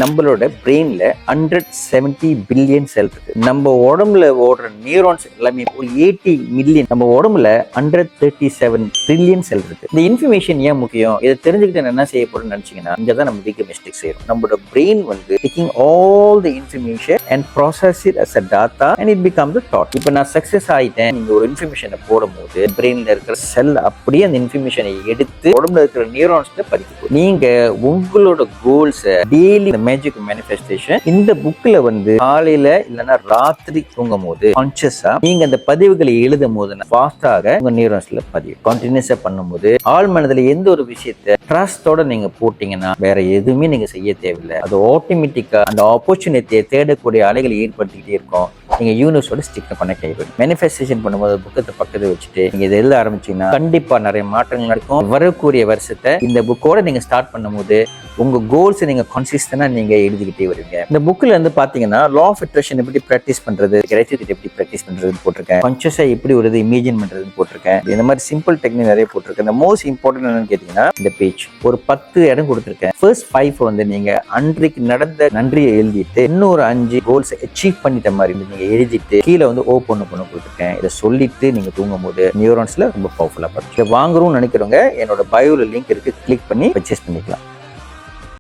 நம்மளோட பிரெயின்ல 170 பில்லியன் செல் இருக்கு. நம்ம உடம்புல ஓடுற நியூரான்ஸ் எல்லாமே ஒரு 80 மில்லியன். நம்ம உடம்புல 137 ட்ரில்லியன் செல் இருக்கு. இந்த இன்ஃபர்மேஷன் ஏன் முக்கியம்? இதை தெரிஞ்சுக்கிட்டு என்ன செய்ய போறோம்னு நினைச்சீங்கன்னா, இங்கதான் நம்ம பிக் மிஸ்டேக் செய்யறோம். நம்மளோட பிரெயின் வந்து taking all the information and process it as a data and it becomes a thought. இப்போ நான் சக்சஸ் ஆயிட்டேன், நீங்க ஒரு இன்ஃபர்மேஷனை போடும்போது பிரெயின்ல இருக்கிற செல் அப்படியே அந்த இன்ஃபர்மேஷனை எடுத்து உடம்புல இருக்கிற நியூரான்ஸ்ல பதிக்கும். நீங்க உங்களோட கோல்ஸ் டெய்லி மேஜிக் மேனிஃபெஸ்டேஷன் இந்த புக்ல வந்து காலையில இல்லைன்னா ராத்திரி தூங்கும் போது கான்சியஸா நீங்க அந்த பதிவுகளை எழுதும் போது ஃபாஸ்டாக உங்க நியூரான்ஸ்ல பதிவு. கண்டினியூஸா பண்ணும்போது ஆள் மனதுல எந்த ஒரு விஷயத்தை ட்ரஸ்டோட நீங்க போட்டீங்கன்னா வேற எதுவுமே நீங்க செய்ய தேவையில்லை. அது ஆட்டோமேட்டிக்கா அந்த ஆப்பர்ச்சுனிட்டியை தேடக்கூடிய அலைகளை ஏற்படுத்திக்கிட்டே இருக்கும். நீங்க யூனிவர்ஸோட ஸ்டிக் பண்ண கைவிடும். மேனிஃபெஸ்டேஷன் பண்ணும்போது புக்கத்தை பக்கத்துல வச்சுட்டு நீங்க இதை எழுத ஆரம்பிச்சீங்கன்னா கண்டிப்பா நிறைய மாற்றங்கள் நடக்கும். வரக்கூடிய வருஷத்தை இந்த புக்கோட நீங்க ஸ்டார்ட் பண்ணும்போது உங்க கோல்ஸ் நீங்க கன்சிஸ்டன்டா நீங்க எழுதிக்கிட்டே வருவீங்க. இந்த புக்ல இருந்து பாத்தீங்கன்னா லா ஆஃப் அட்ராக்ஷன் எப்படி பிராக்டிஸ் பண்றது, கிரேட்டிவிட்டி எப்படி பிராக்டிஸ் பண்றதுன்னு போட்டிருக்கேன். கான்ஷியஸா எப்படி ஒரு இமேஜின் பண்றதுன்னு போட்டிருக்கேன். இந்த மாதிரி சிம்பிள் டெக்னிக் நிறைய போட்டிருக்கேன். இந்த மோஸ்ட் இம்பார்ட்டன்ட் என்னன்னு கேட்டீங்கன்னா இந்த பேஜ் ஒரு 10 இடம் கொடுத்திருக்கேன். ஃபர்ஸ்ட் 5 வந்து நீங்க அன்றைக்கு நடந்த நன்றியை எழுதிட்டு இன்னொரு 5 கோல்ஸ் அச்சீவ் பண்ணிட்ட மாதிரி நீங்க எழுதிட்டு கீழே வந்து ஓப்பன் கொடுத்துருக்கேன். இதை சொல்லிட்டு நீங்க தூங்கும் போது நியூரான்ஸ்ல ரொம்ப பவர்ஃபுல்லா பார்த்து வாங்குறோம்னு நினைக்கிறவங்க என்னோட பயோல லிங்க் இருக்கு, கிளிக் பண்ணி பர்ச்சேஸ் பண்ணிக்கலாம்.